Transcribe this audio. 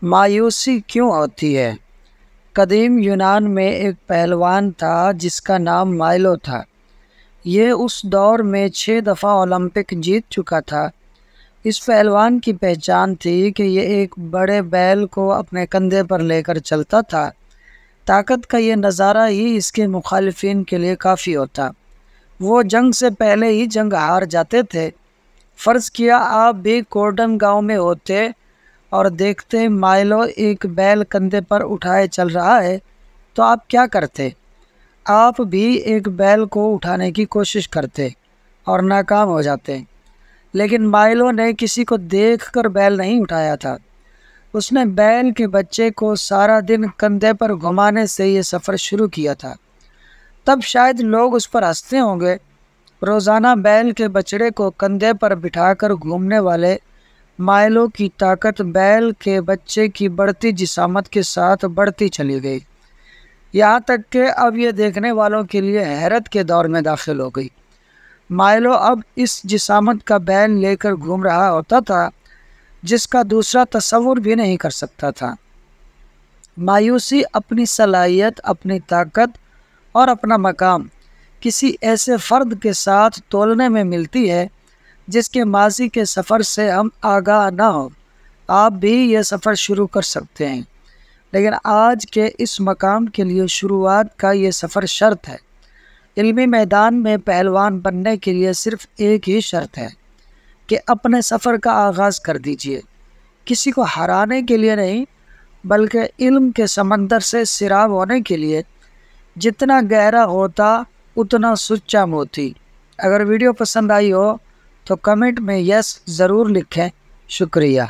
مایوسی کیوں ہوتی ہے؟ قدیم یونان میں ایک پہلوان تھا جس کا نام مائلو تھا۔ یہ اس دور میں 6 دفعہ اولمپک جیت چکا تھا۔ اس پہلوان کی پہچان تھی کہ یہ ایک بڑے بیل کو اپنے کندھے پر لے کر چلتا تھا۔ طاقت کا یہ نظارہ ہی اس کے مخالفین کے لیے کافی ہوتا۔ وہ جنگ سے پہلے ہی جنگ ہار جاتے تھے۔ فرض کیا آپ بھی کوڈن گاؤں میں ہوتے اور دیکھتے مائلو ایک بیل کندھے پر اٹھائے چل رہا ہے تو آپ کیا کرتے؟ آپ بھی ایک بیل کو اٹھانے کی کوشش کرتے اور ناکام ہو جاتے۔ لیکن مائلو نے کسی کو دیکھ کر بیل نہیں اٹھایا تھا۔ اس نے بیل کے بچے کو سارا دن کندھے پر گھمانے سے یہ سفر شروع کیا تھا۔ تب شاید لوگ اس پر ہنستے ہوں گے۔ روزانہ بیل کے بچڑے کو کندھے پر بٹھا کر گھومنے والے مائلو کی طاقت بیل کے بچے کی بڑھتی جسامت کے ساتھ بڑھتی چلی گئی، یہاں تک کہ اب یہ دیکھنے والوں کے لیے حیرت کے دور میں داخل ہو گئی۔ مائلو اب اس جسامت کا بیل لے کر گھوم رہا ہوتا تھا جس کا دوسرا تصور بھی نہیں کر سکتا تھا۔ مایوسی اپنی صلاحیت، اپنی طاقت اور اپنا مقام کسی ایسے فرد کے ساتھ تولنے میں ملتی ہے جس کے ماضی کے سفر سے ہم آگاہ نہ ہوں۔ آپ بھی یہ سفر شروع کر سکتے ہیں، لیکن آج کے اس مقام کے لیے شروعات کا یہ سفر شرط ہے۔ علمی میدان میں پہلوان بننے کے لیے صرف ایک ہی شرط ہے کہ اپنے سفر کا آغاز کر دیجئے، کسی کو ہرانے کے لیے نہیں بلکہ علم کے سمندر سے سیراب ہونے کے لیے۔ جتنا گہرا ہوتا اتنا سچا موتی۔ اگر ویڈیو پسند آئی ہو تو کمنٹ میں یس ضرور لکھیں۔ شکریہ۔